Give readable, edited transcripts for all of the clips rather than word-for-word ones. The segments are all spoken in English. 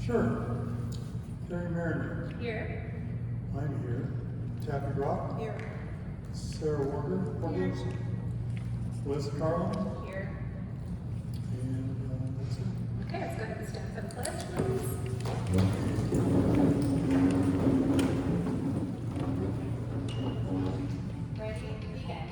Sure. Carrie Mariner. Here. I'm here. Taffy Rock. Here. Sarah Warder. Here. Liz Carlin. Here. And that's it. Okay, let's go ahead and stand for the pledge, please. Ready, begin.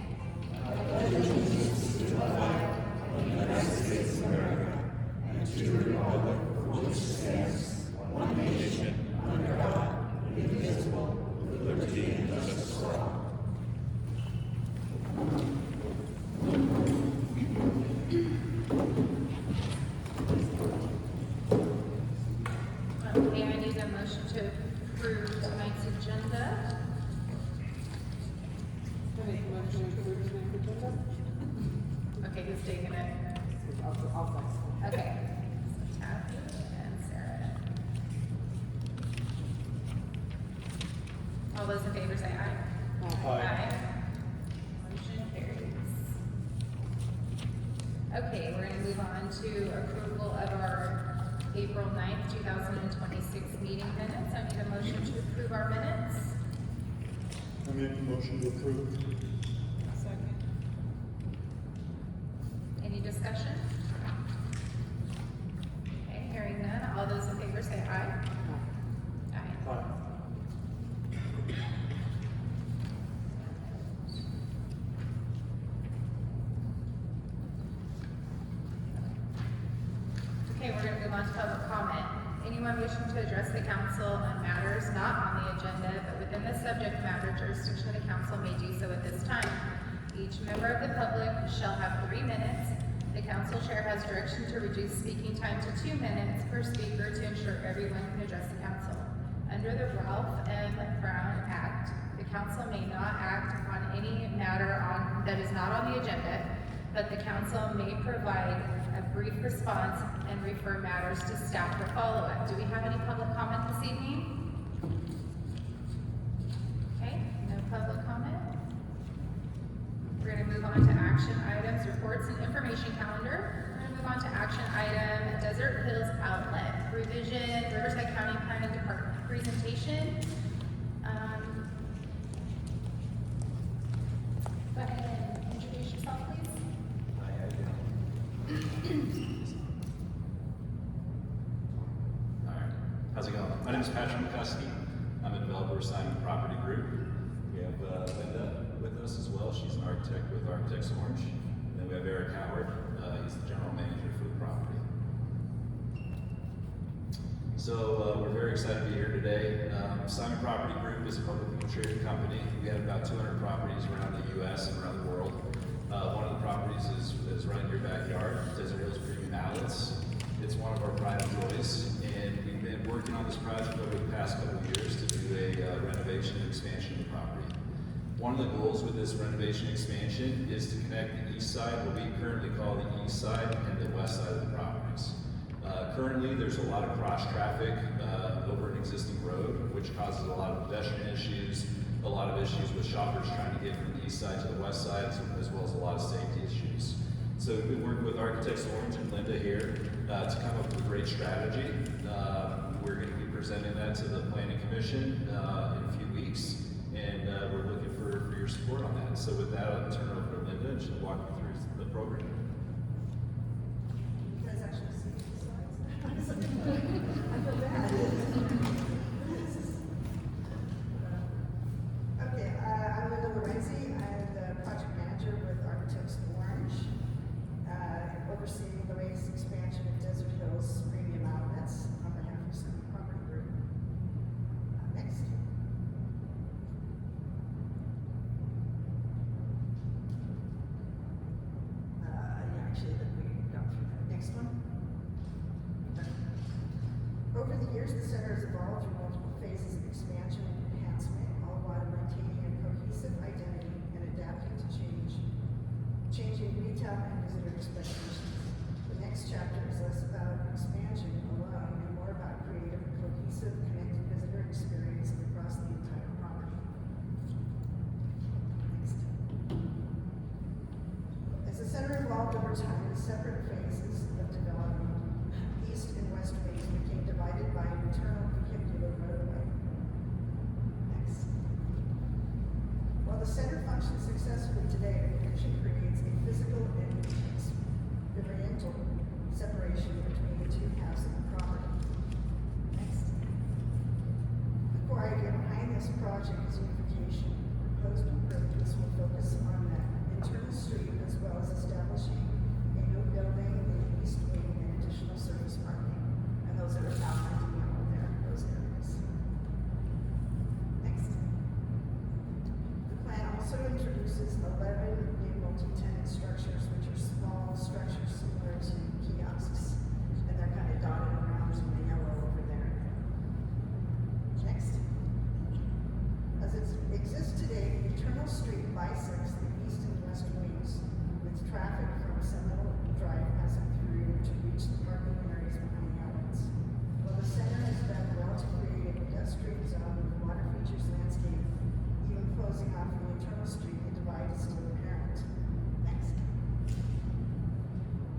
Okay, I need a motion to approve tonight's agenda. I make a motion to approve tonight's agenda. Okay, who's taking it? I'll Okay. So Taffy and Sarah. All those in favor say aye. Aye. Motion carries. Okay, we're gonna move on to approval of our April 9th, 2026 meeting minutes. I need a motion to approve our minutes. I make a motion to approve. Second. Any discussion? Okay, hearing none. All those in favor say aye. Aye. Aye. Okay, we're gonna move on to public comment. Anyone wishing to address the council on matters not on the agenda, but within the subject matter jurisdiction of the council may do so at this time. Each member of the public shall have 3 minutes. The council chair has direction to reduce speaking time to 2 minutes per speaker to ensure everyone can address the council. Under the Ralph M. Brown Act, the council may not act on any matter that is not on the agenda, but the council may provide a brief response and refer matters to staff for follow-up. Do we have any public comment this evening? Okay, no public comment. We're gonna move on to action items, reports and information calendar. We're gonna move on to action item, Desert Hills Outlet, revision, Riverside County Planning Department presentation. Go ahead and introduce yourself, please. Alright, how's it going? My name is Patrick McCuskey. I'm a developer of Simon Property Group. We have Linda with us as well. She's an architect with Architects Orange. And then we have Eric Howard. He's the general manager for the property. So we're very excited to be here today. Simon Property Group is a publicly traded company. We have about 200 properties around the U.S. and around the world. One of the properties is right in your backyard, Desert Hills Premium Outlets. It's one of our pride and joys, and we've been working on this project over the past couple of years to do a renovation and expansion of the property. One of the goals with this renovation expansion is to connect the east side, what we currently call the east side, and the west side of the properties. Currently, there's a lot of cross traffic over an existing road, which causes a lot of pedestrian issues, a lot of issues with shoppers trying to get from the east side to the west side, as well as a lot of safety issues. So we've been working with Architects Orange and Linda here to come up with a great strategy. We're going to be presenting that to the Planning Commission in a few weeks, and we're looking for your support on that. So with that, I'll turn it over to Linda, and she'll walk you through the program. You guys actually see the slides? I feel bad. Okay, I'm Linda Lorenzi. I'm the project manager with Architects Orange, overseeing the latest expansion of Desert Hills Premium Outlets on behalf of Simon Property Group. Next. Actually, we got through that. Next one. Over the years, the center has evolved through multiple phases of expansion and enhancement, all while maintaining a cohesive identity and adapting to changing retail and visitor expectations. The next chapter is less about expansion alone and more about creating a cohesive, connected visitor experience across the entire property. Next. As the center evolved over time in separate phases of development, east and west west wings became divided by an internal vehicular roadway. Next. While the center functions successfully today, the connection creates a physical and experiential separation between the two halves of the property. Next. The core idea behind this project is unification. Proposed improvements will focus on that internal street as well as establishing a new building in the east wing and additional surface parking. And those are outlined in yellow there, those areas. Next. The plan also introduces 11 new multi-tenant structures, which are small structures similar to kiosks. And they're kind of dotted around in the yellow over there. Next. As it exists today, the internal street bisects the east and west wings, with traffic from Seminole Drive passing through to reach the parking areas behind the outlets. While the center has done well to create a pedestrian zone with water features landscape, even closing off the internal street, the divide is still apparent. Next.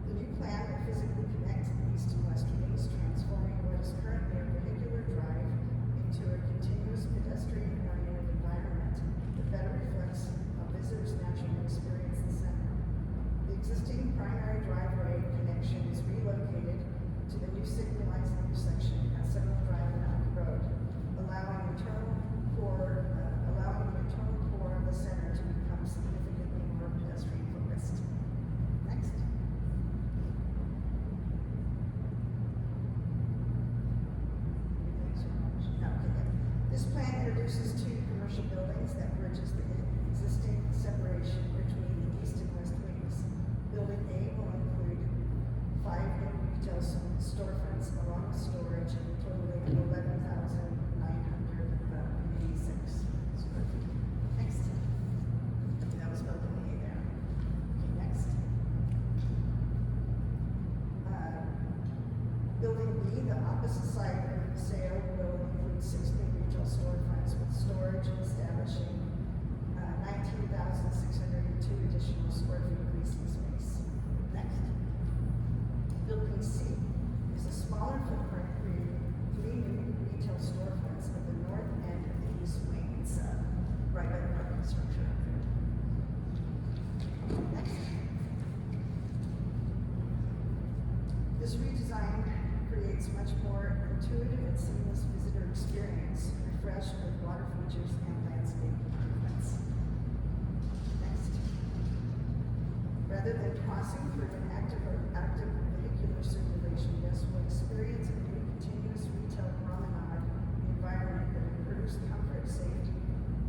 The new plan will physically connect the east and west wings, transforming what is currently a vehicular drive into a continuous pedestrian-oriented environment that better reflects how visitors naturally experience the center. The existing primary driveway connection is relocated to the new signalized intersection at Seminole Drive and Mountain Road, allowing the internal core of the center to become significantly more pedestrian focused. Next. This plan introduces two commercial buildings that bridges the existing separation between the east and west wings. Building A will include 5 new retail storefronts along with storage, totaling 11,986 square feet. Next. That was building A there. Okay, next. Building B, the opposite side of the sale, will include 6 new retail storefronts with storage and establishing 19,602 additional square feet of leasing space. Next. Building C is a smaller footprint, creating 3 new retail storefronts at the north end of the east wing. It's right by the parking structure up there. Next. This redesign creates much more intuitive and seamless visitor experience, refreshed with water features and landscape improvements. Next. Rather than crossing through an active vehicular circulation, guests will experience a new continuous retail promenade environment that improves comfort, safety,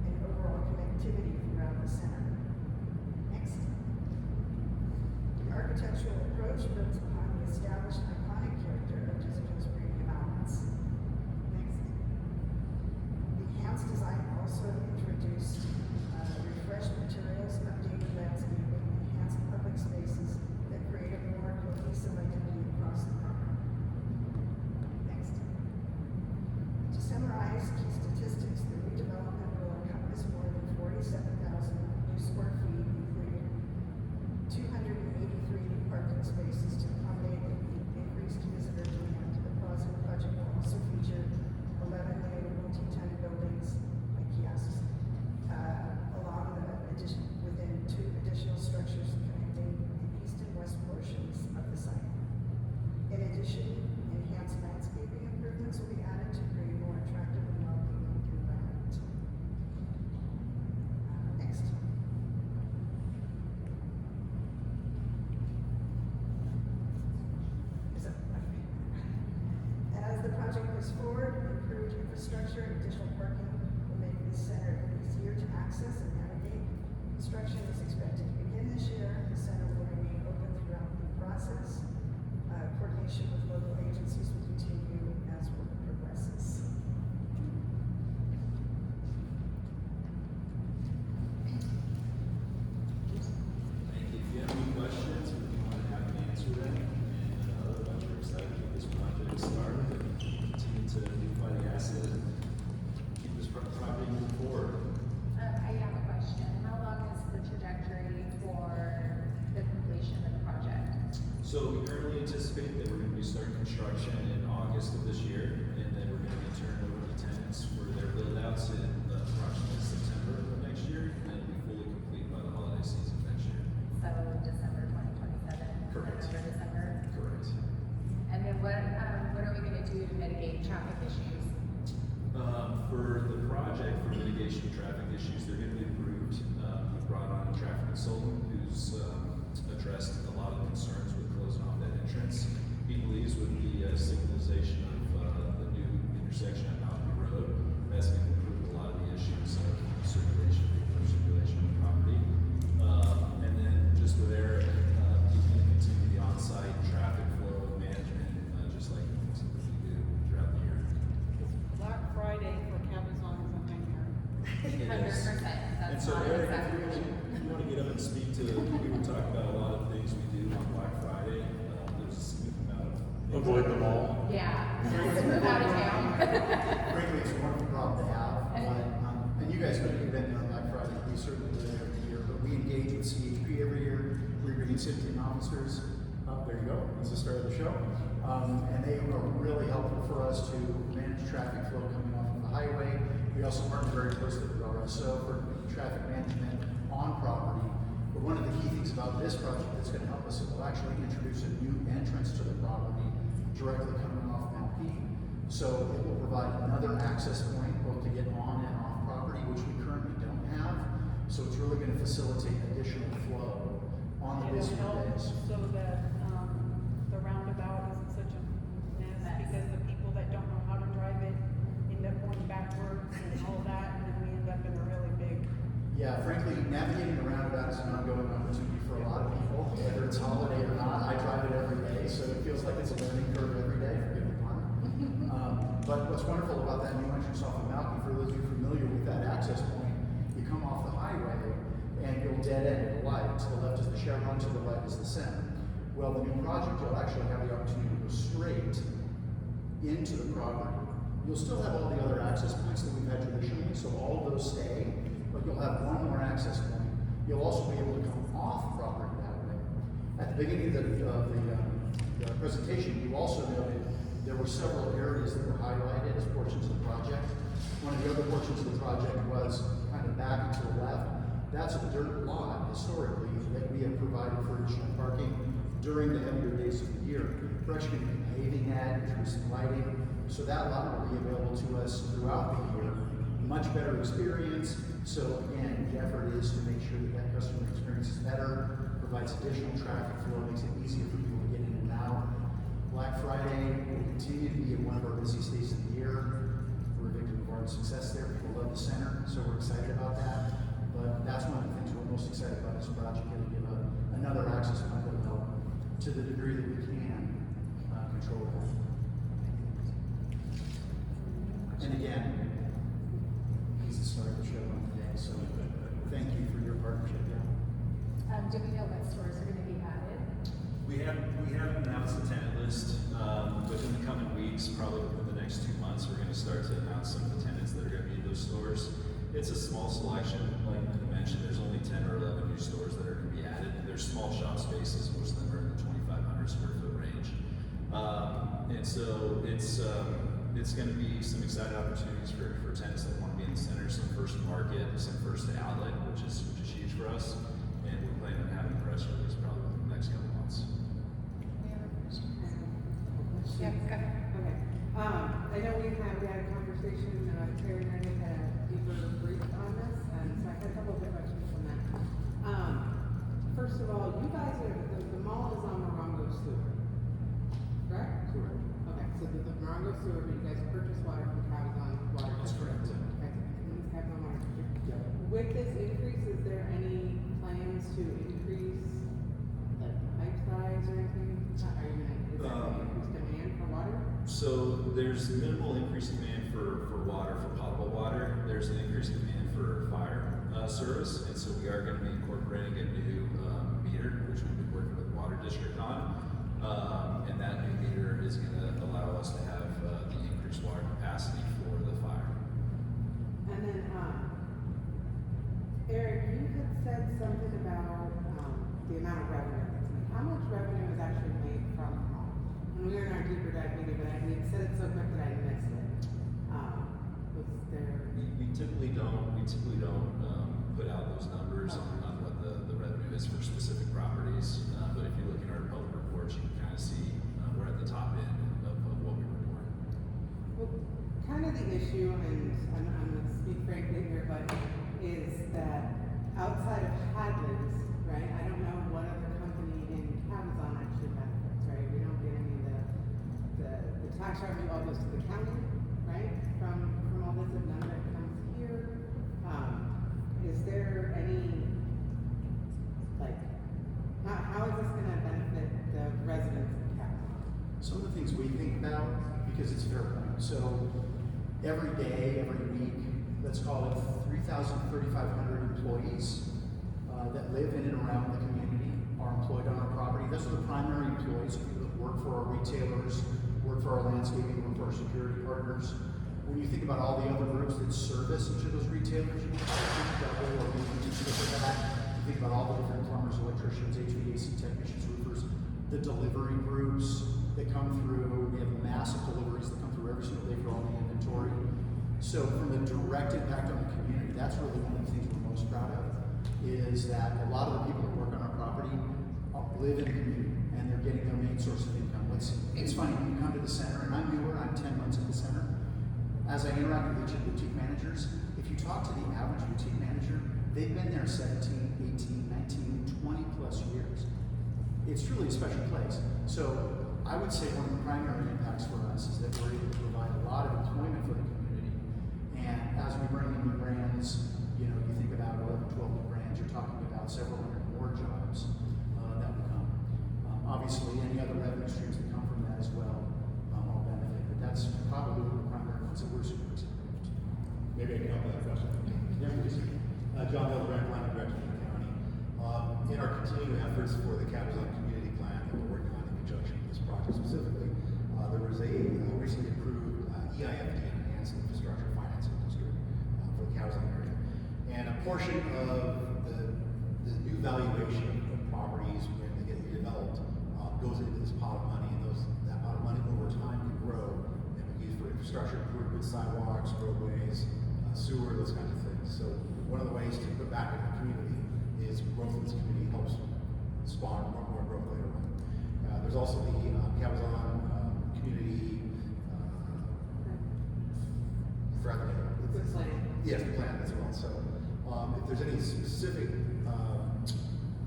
and overall connectivity throughout the center. Next. The architectural approach builds upon the established iconic character of Jessica's premium outlets. Next. The enhanced design also introduced refreshed materials, updated landscaping, enhanced public spaces that create a more cohesive identity across the property. Next. To summarize key statistics, the redevelopment will encompass more than 47,000 new square feet, including 283 new parking spaces to accommodate the increased visitor demand. The positive project will also feature 11 new multi-tenant buildings and kiosks, along within 2 additional structures connecting the east and west portions of the site. In addition, enhanced landscaping improvements will be added to create a more attractive and welcoming environment. Next. As the project moves forward, improved infrastructure and additional parking will make this center easier to access and navigate. Construction is expected to begin this year. The center will remain open throughout the process. Coordination with local agencies will continue as work progresses. Thank you. If you have any questions, we want to have an answer them. And otherwise, we're excited to get this project started and continue to unify the asset and keep this property moving forward. I have a question. How long is the trajectory for So we currently anticipate that we're gonna be starting construction in August of this year, and then we're gonna be turning over the tenants for their build-outs in approximately September of next year, and it'll be fully complete by the holiday season next year. So December 2027? Correct. November, December? Correct. And then what are we gonna do to mitigate traffic issues? For the project, for mitigation of traffic issues, they're gonna be approved. We brought on a traffic consultant who's addressed a lot of the concerns with closing off that entrance. He believes with the signalization of the new intersection at Mountain Road, that's gonna improve a lot of the issues of circulation, vehicular circulation on the property. And then just with Eric, he's gonna continue the on-site traffic flow management, just like we do throughout the year. Black Friday for Cabazon is a nightmare. 100%, And that's so not Eric, exactly. if you want to get up and speak to, we were talking about a lot of things we do on Black Friday. There's a significant amount of. Avoid them all. Yeah, let's move out of town. Frankly, it's a wonderful problem to have, and you guys know you've been there on Black Friday, we certainly do it every year, but we engage with CHP every year. We bring in citizen officers, there you go, that's the start of the show. And they are really helpful for us to manage traffic flow coming off of the highway. We also partner very closely with RSO for traffic management on property. But one of the key things about this project that's going to help us, it will actually introduce a new entrance to the property directly coming off Mount P. So it will provide another access point both to get on and off property, which we currently don't have. So it's really going to facilitate additional flow on the busier It'll help days. so that, the roundabout isn't such a mess, because the people that don't know how to drive it end up going backwards and all that, and then we end up in a really big. Yeah, frankly, navigating the roundabout is an ongoing opportunity for a lot of people, whether it's holiday or not. I drive it every day, so it feels like it's a learning curve every day, forgive the pun. But what's wonderful about that new entrance off of Malky, for those of you familiar with that access point, you come off the highway and you'll dead end at the light. To the left is the Chevron, to the right is the center. Well, the new project, you'll actually have the opportunity to go straight into the property. You'll still have all the other access points that we've had traditionally, so all of those stay, but you'll have one more access point. You'll also be able to come off property that way. At the beginning of the presentation, you also noted there were several areas that were highlighted as portions of the project. One of the other portions of the project was kind of back and to the left. That's a dirt lot historically that we have provided for additional parking during the heavier days of the year. We're actually going to be paving that, introducing lighting, so that lot will be available to us throughout the year. Much better experience. So again, the effort is to make sure that that customer experience is better, provides additional traffic flow, makes it easier for people to get in and out. Black Friday will continue to be one of our busiest days of the year. We're a victim of our success there. People love the center, so we're excited about that. But that's one of the things we're most excited about this project, going to give another access point that will help to the degree that we can control that. And again, he's the star of the show on today, so thank you for your partnership, yeah. Do we know what stores are gonna be added? We haven't announced the tenant list. Within the coming weeks, probably within the next 2 months, we're gonna start to announce some of the tenants that are gonna be in those stores. It's a small selection, like I mentioned, there's only 10 or 11 new stores that are gonna be added. There's small shop spaces, most of them are in the 2,500 square foot range. And so it's gonna be some exciting opportunities for tenants that wanna be in the center, some first to market, some first to outlet, which is huge for us. And we're planning on having a press release probably within the next couple months. Any other questions? Question. Yeah, go ahead. Okay, I know we had a conversation, Terry and I had a deeper brief on this, and so I had a couple of questions from that. First of all, you guys are, the mall is on Morongo Sewer, correct? Correct. Okay, so the Morongo Sewer, but you guys purchase water from Cabazon Water That's District. correct. Okay, Cabazon Water District. Yeah. With this increase, is there any plans to increase like pipe size or anything? Are you gonna, is there any increased demand for water? So there's minimal increased demand for water, for potable water. There's an increased demand for fire service, and so we are going to be incorporating a new meter, which we've been working with Water District on. And that new meter is going to allow us to have the increased water capacity for the fire. And then, Eric, you had said something about the amount of revenue. How much revenue is actually made but you said it so quick that I missed it. Was there? We typically don't put out those numbers on what the revenue is for specific properties. But if you look at our public reports, you can kind of see we're at the top end of what we report. Well, kind of the issue, and I'm gonna speak frankly here, but is that outside of Hadley's, right? I don't know what other company in Cabazon actually benefits, right? We don't get any of the tax revenue all goes to the county, right? From all this, and none of it comes here. Is there any, like, how is this gonna benefit the residents of Cabazon? Some of the things we think about, because it's fair point. So every day, every week, let's call it 3,500 employees that live in and around the community are employed on our property. Those are the primary employees, people that work for our retailers, work for our landscaping, work for our security partners. When you think about all the other groups that service each of those retailers, you can double or maybe each of that. You think about all the different plumbers, electricians, HVAC technicians, roofers, the delivery groups that come through. We have massive deliveries that come through every single day for all the inventory. So from the direct impact on the community, that's really one of the things we're most proud of, is that a lot of the people that work on our property live in the community and they're getting their main source of income. It's funny, when you come to the center, and I'm newer, I'm 10 months at the center, as I interact with each of the boutique managers, if you talk to the average boutique manager, they've been there 17, 18, 19, 20 plus years. It's truly a special place. So I would say one of the primary impacts for us is that we're able to provide a lot of employment for the community. And as we bring in new brands, you know, you think about 11, 12 new brands, you're talking about several hundred more jobs that will come. Obviously, any other revenue streams that come from that as well all benefit. But that's probably one of the primary ones that we're super excited about. Maybe I can help with that question. Yeah, please. John Hildebrand, Planning Director for the county. In our continuing efforts for the Cabazon Community Plan that we're working on in conjunction with this project specifically, there was a recently approved EIFD, Enhanced Infrastructure Financing District, for the Cabazon area. And a portion of the new valuation of properties when they get redeveloped goes into this pot of money, and that pot of money over time can grow and be used for infrastructure improvements, sidewalks, roadways, sewer, those kinds of things. So one of the ways to put back in the community is growth in this community helps spawn more growth later on. There's also the Cabazon community The plan. Yes, the plan as well. So if there's any specific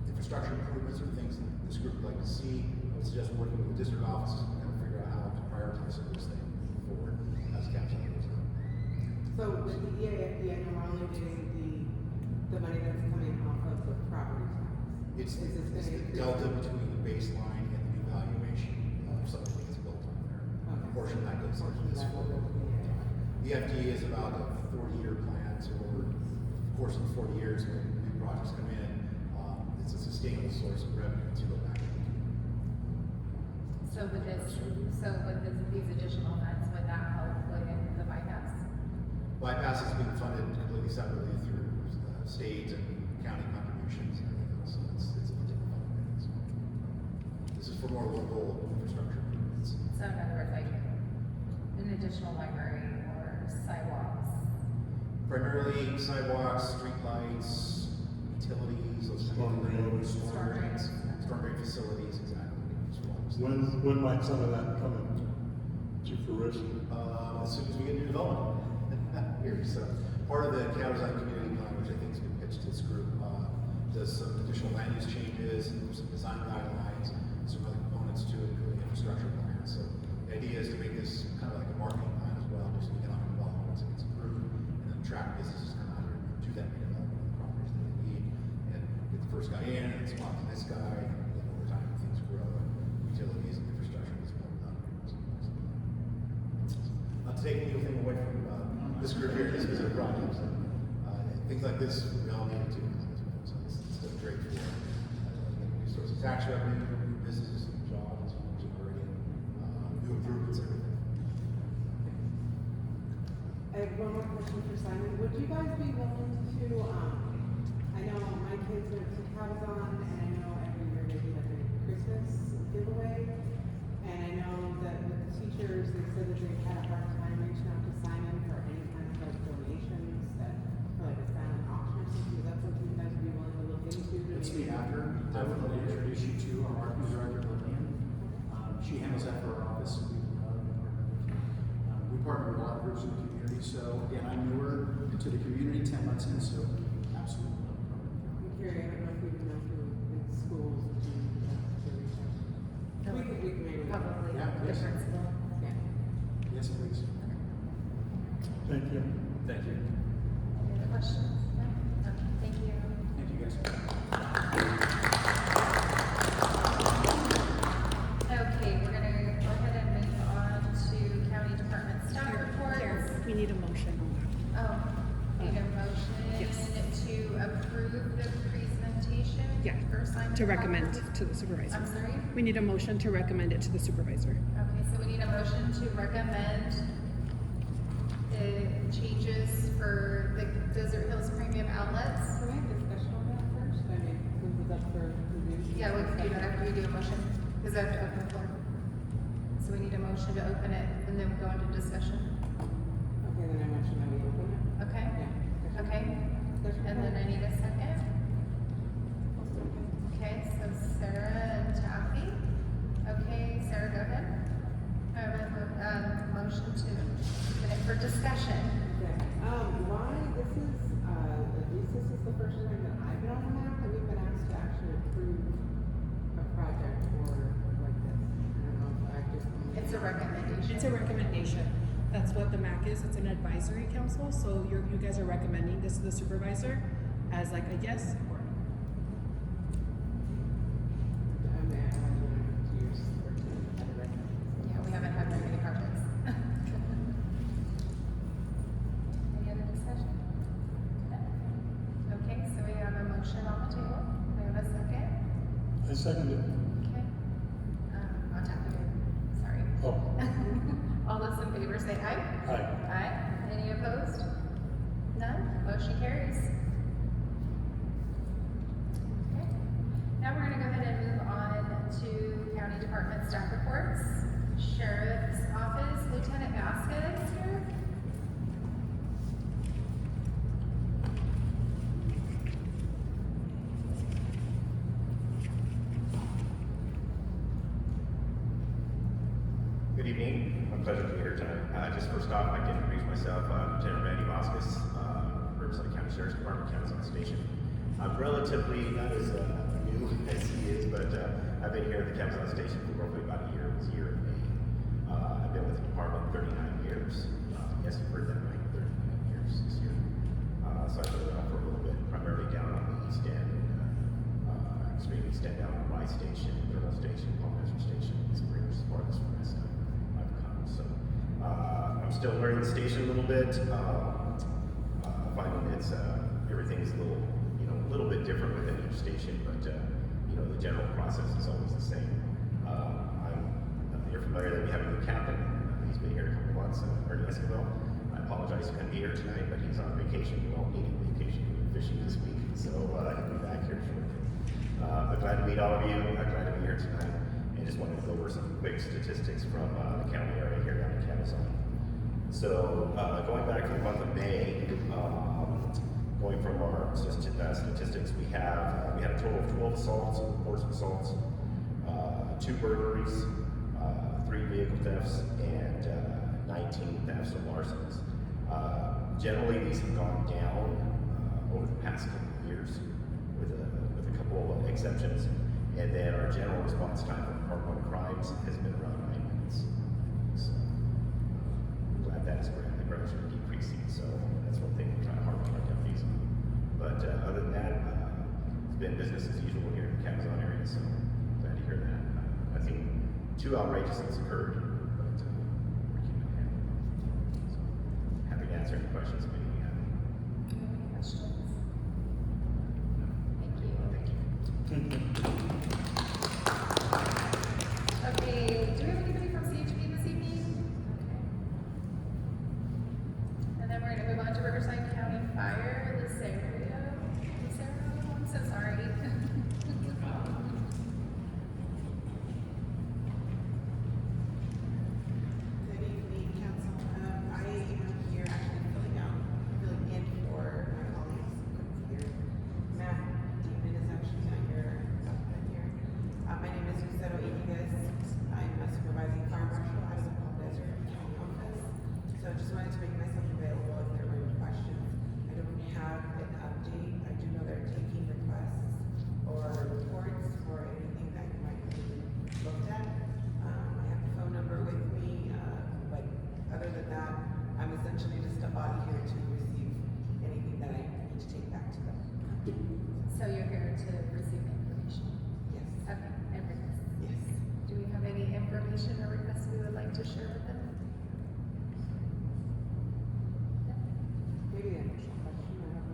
infrastructure improvements or things that this group would like to see, I would suggest working with the district offices to kind of figure out how to prioritize some of those things moving forward as Cabazon goes on. So with the EAFD, I know we're only getting the money that's coming off of the property tax. It's Is this the gonna increase? delta between the baseline and the new valuation of something that's built on there. A portion of that goes into this That will for go to the the FD is about a 40-year plan, so over the course of the 40 years, when new projects come in, it's a sustainable source of revenue to go back to the community. So with these additional funds, would that help with the bypass? Bypass is being funded completely separately through state and county contributions and everything else, so it's a different funding mechanism. This is for more local infrastructure improvements. So in other words, like an additional library or sidewalks? Primarily sidewalks, streetlights, utilities, those Storm kind of things. drains. Storm drains, storm drain facilities, exactly. When might some of that come to fruition? As soon as we get new development here. So part of the Cabazon community plan, which I think has been pitched to this group, does some additional land use changes, and some design guidelines, some other components to it, for the infrastructure plan. So the idea is to make this kind of like a marketing plan as well, just economic development once it gets approved, and then track businesses kind of how to do that redevelopment of the properties that they need, and get the first guy in, and then spot the next guy, and then over time things grow, and utilities and infrastructure gets built up. Not to take anything away from this group here, this is a project. So, things like this, we all need to do. So it's still great for new source of tax revenue, new businesses, new jobs, generating new improvements, everything. I have one more question for Simon. Would you guys be willing to, I know my kids went to Cabazon, and I know every year they do like a Christmas giveaway. And I know that with the teachers She handles that for our office. We partner with a lot of groups in the community, so again, I'm newer to the community, 10 months in, so absolutely no problem. Carrie, I don't know if you know who in schools do that. We can maybe. Probably Yeah, the yes. principal. Yeah. Yes, please. Thank you. Thank you. Any other questions? No? Okay, thank you. Thank you, guys. Okay, we're gonna go ahead and move on to county department staff reports. We need a motion on that. Oh, need a motion Yes. to approve the presentation? Yeah, For Simon to recommend Properties? to the supervisor. I'm sorry? We need a motion to recommend it to the supervisor. Okay, so we need a motion to recommend the changes for the Desert Hills Premium Outlets. Can we have discussion on that first? I mean, since it's up for review. Yeah, we can do that after we do a motion, because I have to open the floor. So we need a motion to open it and then go into discussion. Okay, then I motion that we open it. Okay? Yeah. Okay, Discussion. and then I need a second. Okay, so Sarah and Taffy. Okay, Sarah, go ahead. I have a motion to open it for discussion. Okay, why, this is, at least this is the first time that I've been on the map that we've been asked to actually approve a project or like this. I don't know if I just. It's a recommendation. It's a recommendation. That's what the MAC is. It's an advisory council, so you guys are recommending this to the supervisor as like a yes or no. I mean, I haven't been in 2 years or two, I had to recommend. Yeah, we haven't had very many projects. Any other discussion? No. Okay, so we have a motion on the table. We have a second. I second it. Okay. I'll tap you in. Sorry. Oh, All those in favor say aye. aye. Aye. Any opposed? None. Motion carries. Okay. Now we're gonna go ahead and move on to county department staff reports. Sheriff's Office, Lieutenant Vasquez here. Good evening. My pleasure to be here tonight. Just first off, I'd like to introduce myself, Lieutenant Randy Vasquez, Riverside County Sheriff's Department, Cabazon Station. I'm relatively not as new as he is, but I've been here at the Cabazon Station for roughly about a year. It was a year in May. I've been with the department 39 years. Yes, you've heard that right, 39 years this year. So I've been around for a little bit, primarily down on the east end, extreme east end down on my station, Thermal Station, Palmeister Station, Springs, farthest west I've come. So I'm still learning the station a little bit. Finding it's everything's a little bit different within each station, but the general process is always the same. You're familiar that we have a new captain. He's been here a couple months, Ernie Esquivel. I apologize he couldn't be here tonight, but he's on vacation. We all need vacation. We're fishing this week, so he'll be back here shortly. But glad to meet all of you. I'm glad to be here tonight, and just wanted to go over some quick statistics from the county area here down in Cabazon. So going back to the month of May, going from our statistics, we had a total of 12 assaults, reports of assaults, 2 burglaries, 3 vehicle thefts, and 19 thefts and larcenies. Generally, these have gone down over the past couple of years, with a couple of exceptions. And then our general response time for Part 1 crimes has been around 9 minutes. So I'm glad that is gradually decreasing. So that's one thing we're trying hard to our deputies on. But other than that, it's been business as usual here in the Cabazon area. So glad to hear that. I think 2 outrageous things occurred, but we're keeping it handled. So happy to answer any questions if any have. Any questions? Thank you. Thank you. Thank you. Okay, do we have anybody from CHP this evening? Okay. And then we're gonna move on to Riverside County Fire, Lucero, I'm so sorry. Good evening, council. I am here actually filling in for my colleagues here. Matt Demon is actually not here. body here to receive anything that I need to take back to them. So you're here to receive information? Yes. Okay, and requests. Yes. Do we have any information or requests we would like to share with them? Maybe an additional question, I don't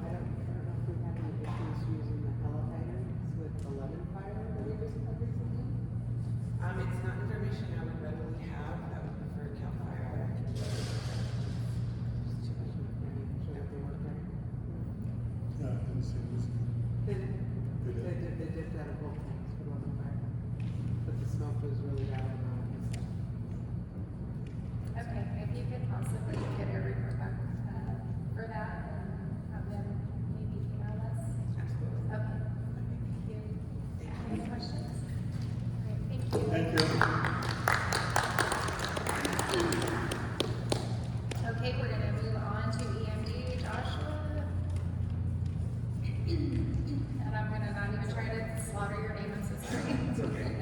know, I don't know if we've had any issues using the helicopters with the lemon fire that we just had recently? It's not information I would readily have, that would be for Cal Fire, but I can do it. Just too much information, sure that they work right. Yeah, I didn't see this. They dipped out of both tanks for lemon fire, but the smoke was really bad and all that stuff. Okay, if you could possibly get a report back, for that and have them maybe email us. Absolutely. Okay, thank you. Any questions? All right, thank you. Thank you. Okay, we're gonna move on to EMD, Joshua. And I'm gonna not even try to slaughter your name, I'm so sorry. It's okay.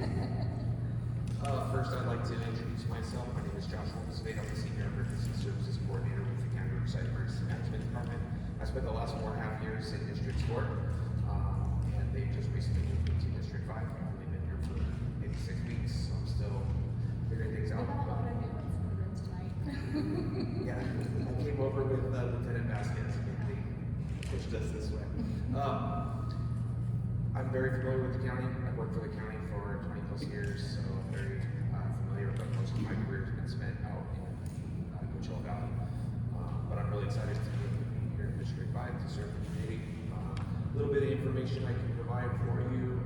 First, I'd like to introduce myself. My name is Joshua Misvade. I'm the Senior Emergency Services Coordinator with the County Riverside Emergency Management Department. I spent the last 4.5 years in District 4, and they just recently moved me to District 5. I've only been here for maybe 6 weeks, so I'm still figuring things We out. have a lot of new ones in the room tonight. Yeah, I came over with Lieutenant Vasquez, and they pitched us this way. I'm very familiar with the county. I've worked for the county for 20 plus years, so I'm very familiar, but most of my career has been spent out in Coachella Valley. But I'm really excited to be here in District 5 to serve the community. A little bit of information I can provide for you,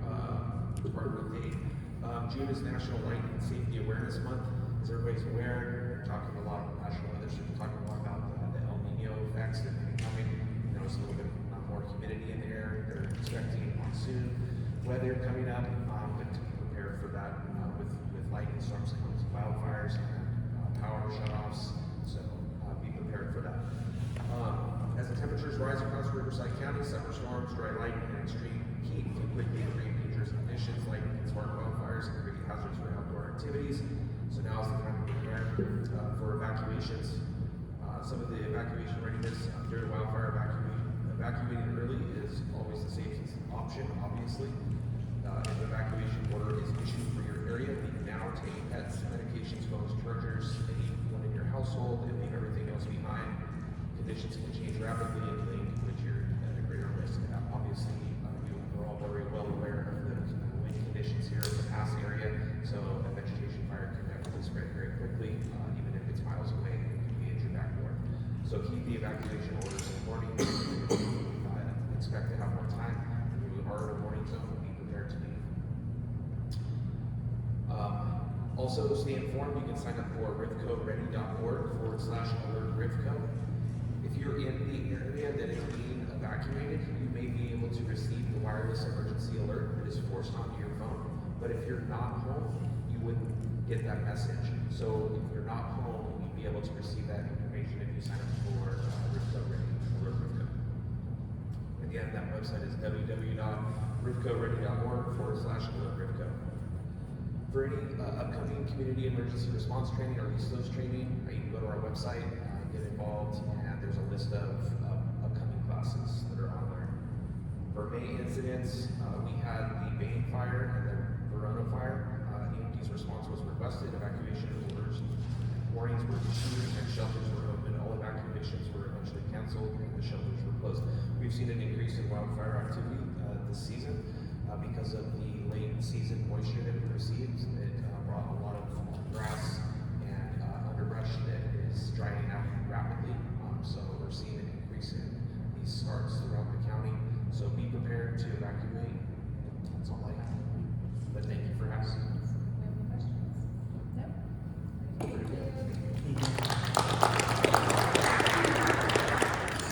as part of the update. June is National Light and Safety Awareness Month. As everybody's aware, we're talking a lot about national weather, so we're talking a lot about the El Nino effects that may be coming. You know, it's a little bit more humidity in the air. They're expecting monsoon weather coming up, but to be prepared for that with lightning storms comes wildfires and power shutoffs. So be prepared for that. As the temperatures rise across Riverside County, summer storms, dry lightning, and extreme heat can quickly create dangerous conditions like spark wildfires and create hazards for outdoor activities. So now is the time to prepare for evacuations. Some of the evacuation readiness during wildfire evacuating early is always the safest option, obviously. If the evacuation order is issued for your area, leave now, take pets, medications, phones, chargers, anyone in your household, and leave everything else behind. Conditions can change rapidly and may put you at a greater risk. Obviously, we're all very well aware of the wind conditions here in the pass area, so a vegetation fire can definitely spread very quickly, even if it's miles away, it can be at your back door. So keep the evacuation orders in the morning. Expect to have more time. If you are in a warning zone, be prepared to leave. Also, stay informed. You can sign up for rivcoready.org/alert-rivco. If you're in the area that is being evacuated, you may be able to receive the wireless emergency alert that is forced onto your phone. But if you're not home, you wouldn't get that message. So if you're not home, you'd be able to receive that information if you sign up for Rivco Ready, Alert Rivco. Again, that website is www.rivcoready.org/alert-rivco. For any upcoming community emergency response training or ESLOS training, you can go to our website, get involved, and there's a list of upcoming classes that are on there. For May incidents, we had the Bain fire and the Verona fire. EMD's response was requested, evacuation orders, warnings were issued, and shelters were opened. All evacuations were eventually canceled and the shelters were closed. We've seen an increase in wildfire activity this season because of the late season moisture that we received. It brought a lot of grass and underbrush that is drying out rapidly. So we're seeing an increase in these starts throughout the county. So be prepared to evacuate. That's all I have. But thank you for having me. Any questions? No? Thank you.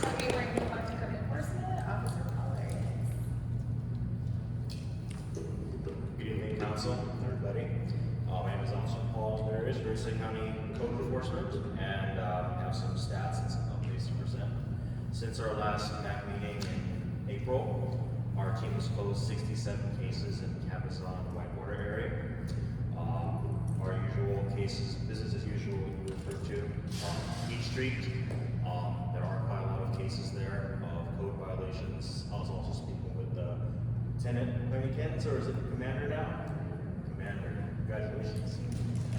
Okay, we're gonna move on to code enforcement, Officer Pollard. Good evening, council, everybody. My name is Officer Paul Darius, Riverside County Code Enforcement, and have some stats and some updates to present. Since our last MAC meeting in April, our team has closed 67 cases in Cabazon Whitewater area. Our usual cases, business as usual, we refer to each street. cases there of code violations. I was also speaking with Lieutenant Quennikens, or is it Commander now? Commander, congratulations.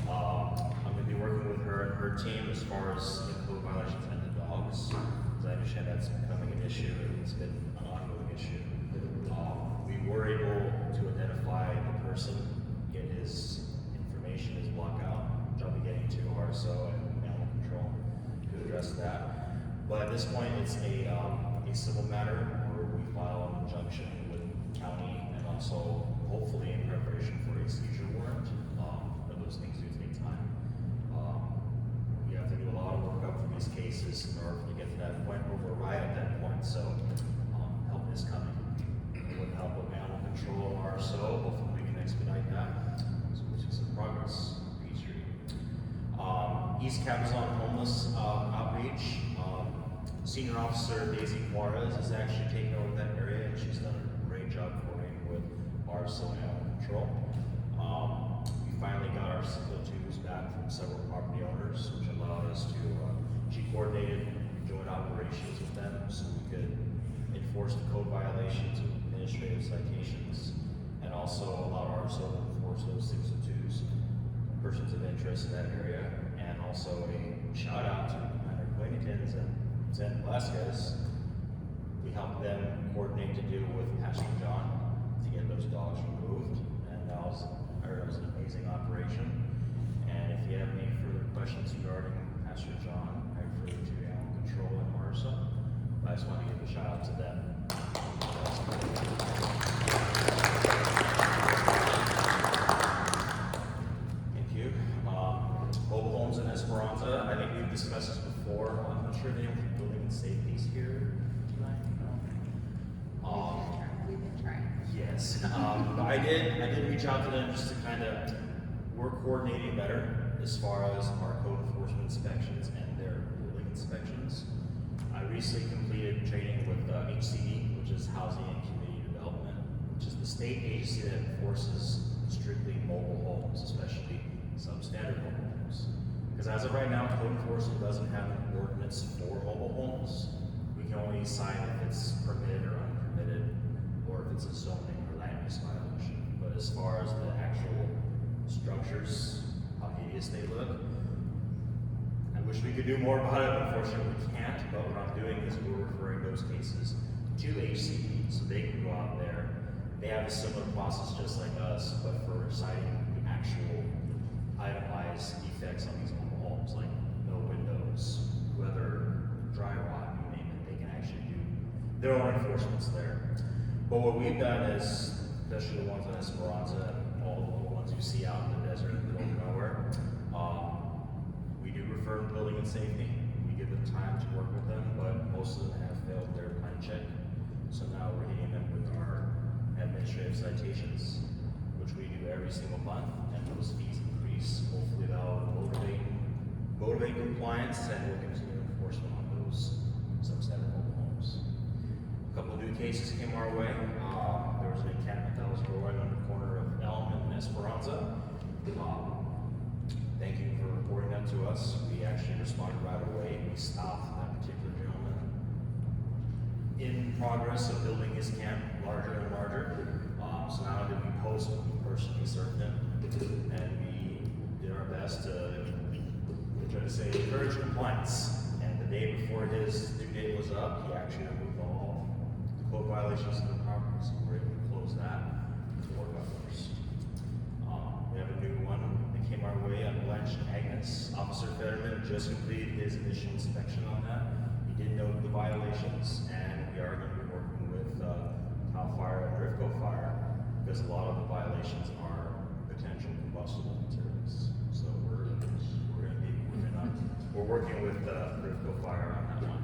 I'm going to be working with her and her team as far as the code violations and the dogs, because I understand that's becoming an issue, and it's been an ongoing issue. We were able to identify the person, get his information, his lockout, which I'll be getting to RSO and animal control to address that. But at this point, it's a civil matter where we file an injunction with county and also hopefully in preparation for a seizure warrant. But those things do take time. We have to do a lot of work up for these cases in order to get to that point, but we're right at that point, so help is coming. With the help of animal control and RSO, hopefully we can expedite that. So we'll see some progress on Peachtree. East Cabazon homeless outreach. Senior Officer Daisy Juarez is actually taking over that area, and she's done a great job coordinating with RSO and animal control. We finally got our CO2s back from several property owners, which allowed us to, she coordinated joint operations with them so we could enforce the code violations with administrative citations, and also allow RSO to enforce those 602s, persons of interest in that area. And also a shout out to Commander Quennikens and Lieutenant Velasquez. We helped them coordinate to deal with Pastor John to get those dogs removed, and that was, I heard it was an amazing operation. And if you have any further questions regarding Pastor John, I refer to animal control and RSO. But I just want to give a shout out to them. Thank you. Mobile homes in Esperanza. I think we've discussed this before. I'm not sure they have building and safeties here tonight. We've been trying. Yes. I did reach out to them just to kind of work coordinating better as far as our code enforcement inspections and their building inspections. I recently completed training with HCD, which is Housing and Community Development, which is the state agency that enforces strictly mobile homes, especially substandard mobile homes. Because as of right now, code enforcement doesn't have an ordinance for mobile homes. We can only sign if it's permitted or unpermitted, or if it's a zoning or land use violation. But as far as the actual structures, how hideous they look, I wish we could do more about it. Unfortunately, we can't. But what I'm doing is we're referring those cases to HCD so they can go out there. They have a similar process just like us, but for citing the actual itemized defects on these mobile homes, like no windows, weather, dry rot, you name it. They can actually do their own enforcements there. But what we've done is, especially the ones on Esperanza and all the ones you see out in the desert in the middle of nowhere, we do refer to building and safety. We give them time to work with them, but most of them have failed their plan check. So now we're hitting them with our administrative citations, which we do every single month, and those fees increase. Hopefully that'll motivate compliance, and we'll continue enforcement on those substandard mobile homes. A couple of new cases came our way. There was an encampment that was growing on the corner of Elm and Esperanza. Thank you for reporting that to us. We actually responded right away. We stopped that particular gentleman in progress of building his camp larger and larger. So not only did we post, but we personally served him, and we did our best to try to say encourage compliance. And the day before his due date was up, he actually removed all the code violations in the property, so we were able to close that to work hours. We have a new one that came our way on Blanche Agnes. Officer Fetterman just completed his initial inspection on that. He did note the violations, and we are going to be working with Cal Fire and Driftco Fire, because a lot of the violations are potential combustible materials. So we're working with Driftco Fire on that one.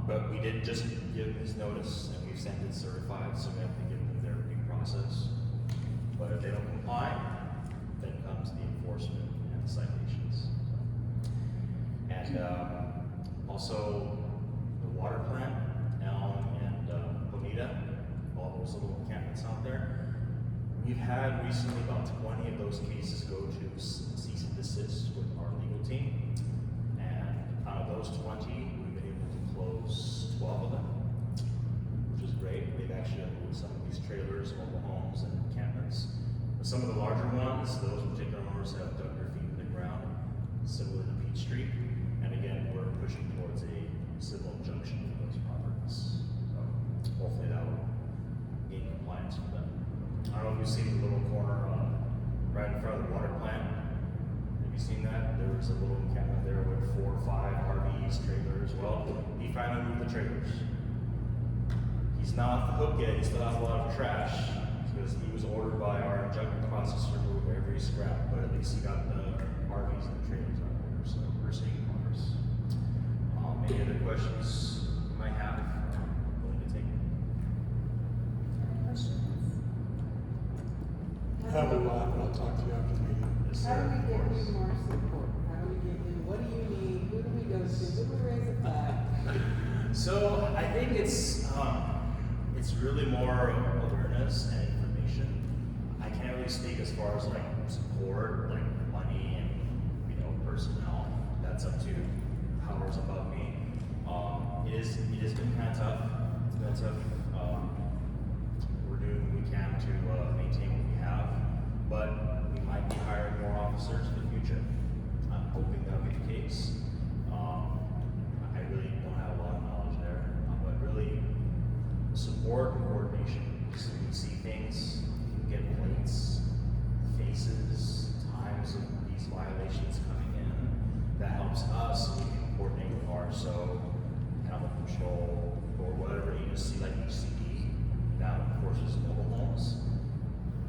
But we did just give his notice, and we've sent it certified, so we have to give them their due process. But if they don't comply, then comes the enforcement and the citations. And also the water plant, Elm and Bonita, all those little encampments out there. We've had recently about 20 of those cases go to cease and desist with our legal team. And out of those 20, we've been able to close there's a little encampment there with 4 or 5 RVs, trailers. Well, he finally moved the trailers. He's not off the hook yet. He still has a lot of trash because he was ordered by our injunction process to remove every scrap. But at least he got the RVs and the trailers out there. So we're seeing progress. Any other questions you might have? I'm willing to take them. Questions? I have a lot, but I'll talk to you after the meeting. Yes, How do sir. we get you more support? How do we get you, what do you need? Who do we go to? Who do we raise a flag? So I think it's really more awareness and information. I can't really speak as far as like support, like money and personnel. That's up to powers above me. It has been kind of tough. It's been tough. We're doing what we can to maintain what we have, but we might be hiring more officers in the future. I'm hoping that'll be the case. I really don't have a lot of knowledge there, but really support and coordination. So we see things, we get plates, faces, times of these violations coming in. That helps us, so we can coordinate with RSO, animal control, or whatever agency like HCD that enforces mobile homes.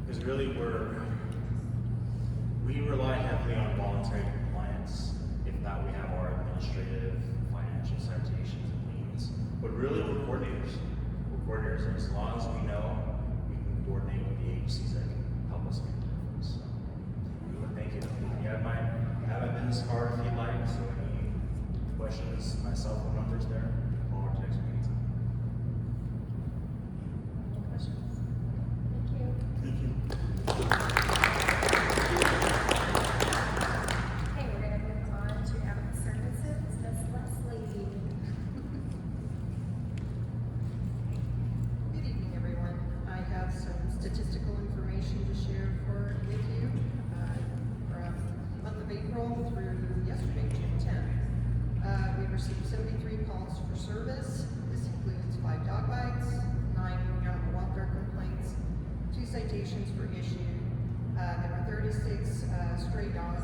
Because really we rely heavily on voluntary compliance. If not, we have our administrative, financial citations and liens. But really, we're coordinators. And as long as we know, we can coordinate with the agencies that can help us make a difference. So, but thank you. I have a business card if you'd like. So any questions, my cell phone number's there. Call or text me anytime. Any questions? Thank you. Thank you. Okay, we're gonna move on to animal services, Ms. Leslie. Good evening, everyone. I have some statistical information to share with you from the month of April through yesterday, June 10th. We received 73 calls for service. This includes 5 dog bites, 9 animal welfare complaints, 2 citations were issued. There were 36 stray dog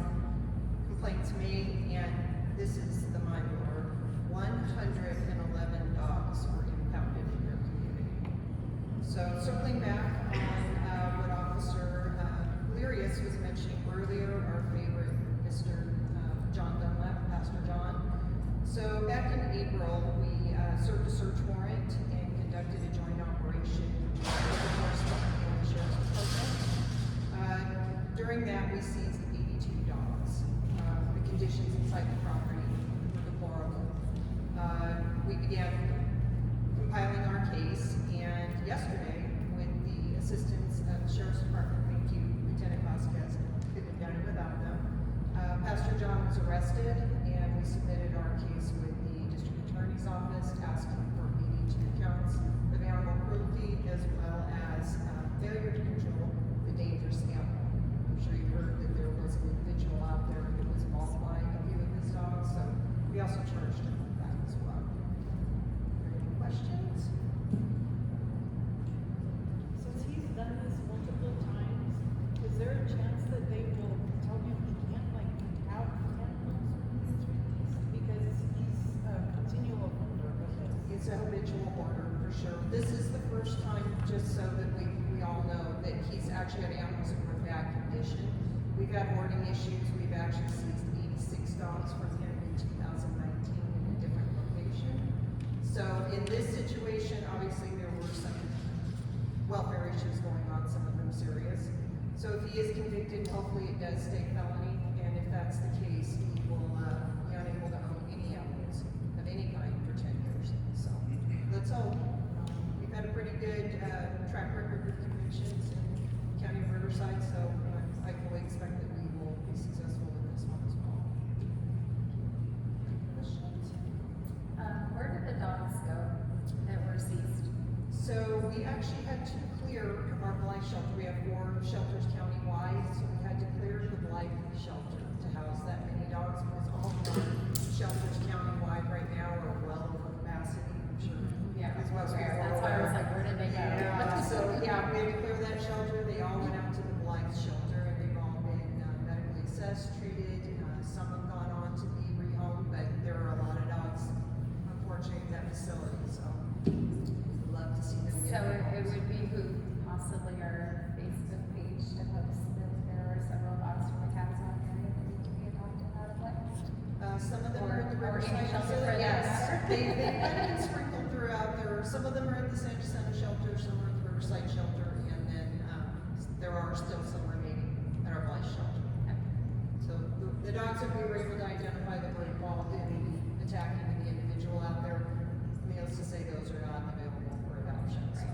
complaints made, and this is the mind-blower. 111 dogs were impounded in their community. So circling back on what Officer Lerius was mentioning earlier, our favorite Mr. John Dunlap, Pastor John. So back in April, we served a search warrant and conducted a joint operation with the Sheriff's Department. During that, we seized 82 dogs. The conditions inside the property were deplorable. We began compiling our case, and yesterday, with the assistance of the Sheriff's Department, thank you, Lieutenant Vasquez, couldn't have done it without them. Pastor John was arrested, and we submitted our case with the District Attorney's Office, asking for 82 counts of animal cruelty, as well as failure to control the dangerous animal. I'm sure you heard that there was an individual out there who was multiplying a few of his dogs, so we also charged him with that as well. Any questions? Since he's done this multiple times, is there a chance that they will tell him he can't have animals when he's released? Because he's a continual offender with this. It's a habitual order for sure. This is the first time, just so that we all know, that he's actually had animals in a bad condition. We've had hoarding issues. We've actually seized 86 dogs from him in 2019 in a different location. So in this situation, obviously there were some welfare issues going on, some of them serious. So if he is convicted, hopefully it does stay felony, and if that's the case, he will be unable to own any animals of any kind for 10 years. So let's hope. We've had a pretty good track record with convictions in the County of Riverside, so I fully expect that we will be successful with this one as well. Questions? Where did the dogs go that were seized? So we actually had to clear our Blythe shelter. We have 4 shelters countywide, so we had to clear the Blythe shelter to house that many dogs, because all of our shelters countywide right now are well over capacity. I'm sure. Yeah, As well as that's why I was like, where did they go? Yeah, so yeah, we had to clear that shelter. They all went out to the Blythe shelter, and they've all been medically assessed, treated, some have gone on to be rehomed, but there are a lot of dogs unfortunately in that facility, so we'd love to see them So get it rehomed. would behoove possibly our Facebook page to post that there are several dogs from the Cabazon area that need to be adopted out of it. Some of them are in the Or any Riverside shelter facility, for that yes. matter. They've kind of been sprinkled throughout there. Some of them are at the San Jacinto shelter, some are at the Riverside shelter, and then, there are still some remaining at our Blythe shelter. So the dogs that we were able to identify that were involved in attacking the individual out there, needless to say, those are not available for adoption, so.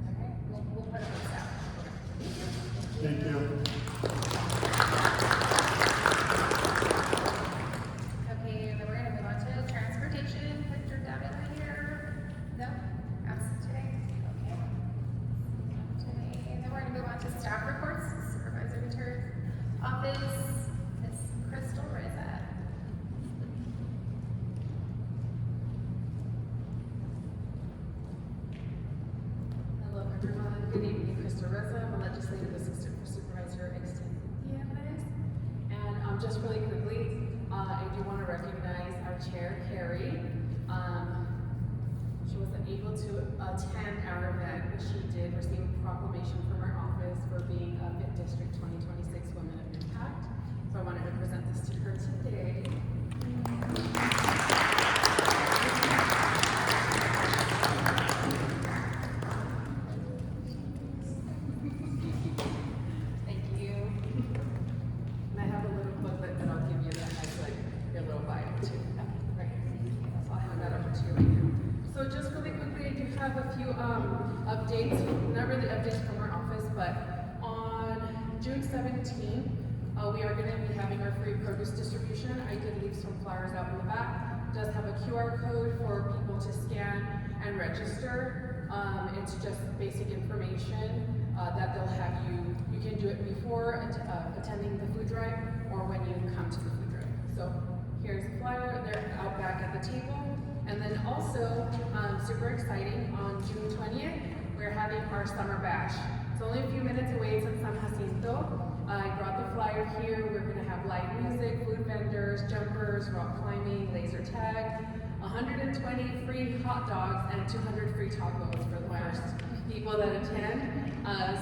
Okay, we'll put those out. Thank you. Okay, then we're gonna move on to transportation. Victor David right here? No? Absent today? Okay. Today, and then we're gonna move on to staff reports. Supervisor Return Office, Ms. Crystal Reza. Hello, everyone. Good evening, Crystal Reza. I'm a legislative assistant for Supervisor Extended EMS. And just really quickly, I do want to recognize our chair, Carrie. She wasn't able to attend our event, but she did receive a proclamation from our office for being a Fifth District 2026 Women of Impact. So I wanted to present this to her today. Thank you. And I have a little booklet that I'll give you that has like your little bio too. Right. So I'll hand that over to you right now. So just really quickly, I do have a few updates, not really updates from our office, but on June 17th, we are going to be having our free produce distribution. I did leave some flyers out in the back. It does have a QR code for people to scan and register. It's just basic information that they'll have you. You can do it before attending the food drive or when you come to the food drive. So here's the flyer. They're out back at the table. And then also, super exciting, on June 20th, we're having our summer bash. It's only a few minutes away. It's in San Jacinto. I brought the flyer here. We're gonna have live music, food vendors, jumpers, rock climbing, laser tag, 120 free hot dogs, and 200 free tacos for the first people that attend.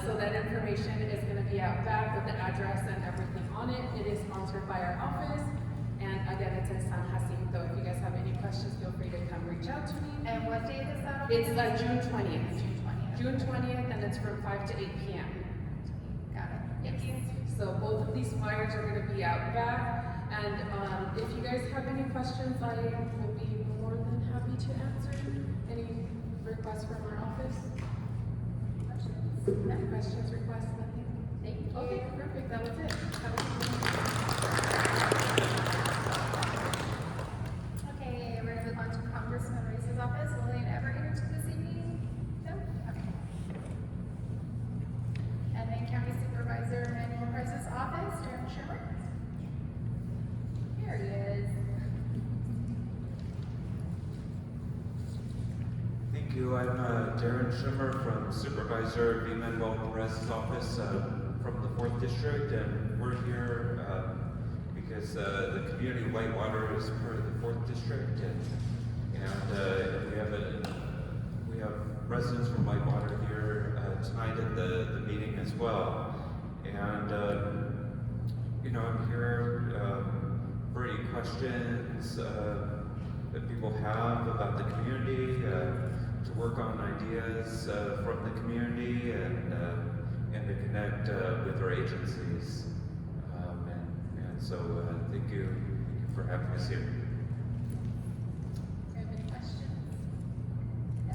So that information is gonna be out back with the address and everything on it. It is sponsored by our office. And again, it's in San Jacinto. If you guys have any questions, feel free to come reach out to me. And what date is that on? It's June 20th. June 20th. June 20th, and it's from 5 to 8 p.m. Got it. Thank you. So both of these flyers are going to be out back. And if you guys have any questions, I will be more than happy to answer. Any requests from our office? No questions, requests, nothing? Thank you. Okay, perfect. That was it. Have a good one. Okay, we're gonna move on to Congressman Reese's office. Will they ever enter this evening? No? Okay. And then County Supervisor Manuel Price's office, Darren Sherman. Here he is. Thank you. I'm Darren Schimmer from Supervisor V. Manuel Perez's office from the 4th District, and we're here because the community of Whitewater is part of the 4th District, and we have residents from Whitewater here tonight at the meeting as well. And I'm here for any questions that people have about the community, to work on ideas from the community, and to connect with our agencies. So thank you for having us here. Do you have any questions? No?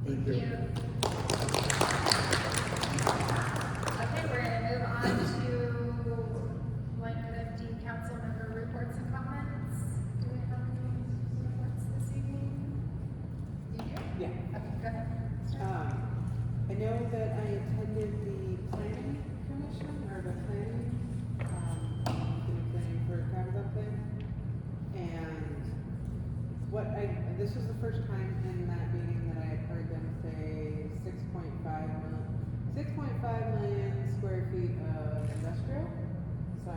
Thank you. Okay, we're gonna move on to line 15, council member reports and comments. Do we have any reports this evening? You do? Yeah. Okay, go ahead. I know that I attended the planning commission, or the planning for Cabazon plan. And this was the first time in that meeting that I had heard them say 6.5 million square feet of industrial. So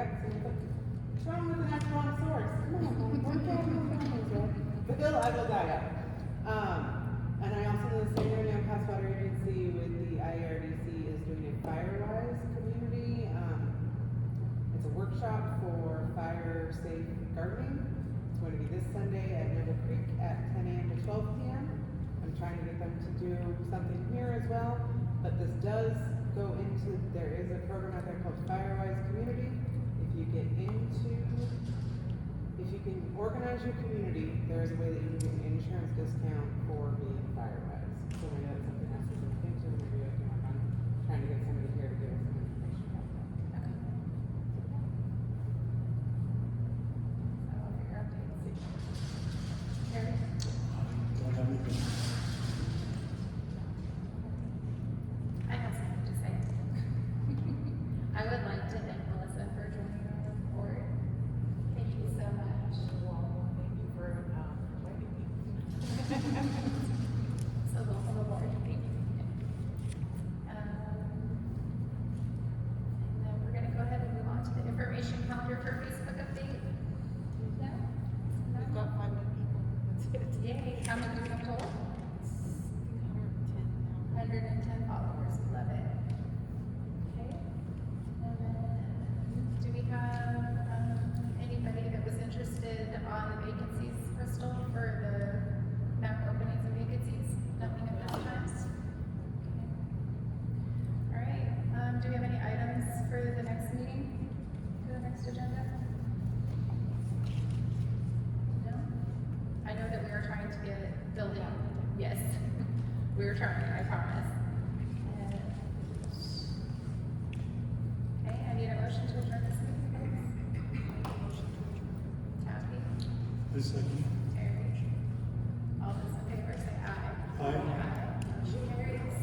text and it's like, what's wrong with an Echinosaurus? Come on, Mom, one cat, one dinosaur. But I will die out. And I also know the San Antonio Pass Water Agency with the IARDC is doing a Firewise community. It's a workshop for fire safe gardening. It's going to be this Sunday at Noble Creek at 10 a.m. to 12 p.m. I'm trying to get them to do something here as well, but this does go into, there is a program out there called Firewise Community. If you get into, if you can organize your community, there is a way that you can get an insurance discount for being Firewise. So maybe that's something else to look into, maybe I can work on trying to get somebody here to give us some information about that. Okay. So I'll figure out dates. Harry? Don't have anything. I have something to say. I would like to thank Melissa for joining our board. Thank you so much. Well, thank you for, inviting me. So welcome aboard. Thank you. And then we're gonna go ahead and move on to the information calendar for Facebook update. No? We've got 500 people. That's it. Yay, how many do we have total? 110 now. 110 followers, love it. Okay. And then, do we have, anybody that was interested on the vacancies, Crystal, for the map openings and vacancies? Nothing at this time? Okay. All right, do we have any items for the next meeting, for the next agenda? No? I know that we are trying to get building, yes. We were trying, I promise. Okay, I need a motion to adjourn this meeting, please. Taffy, This second. Terry. All those in favor say aye. Aye. Motion carries.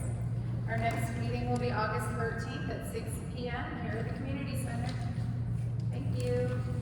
Our next meeting will be August 13th at 6 p.m. here at the community center.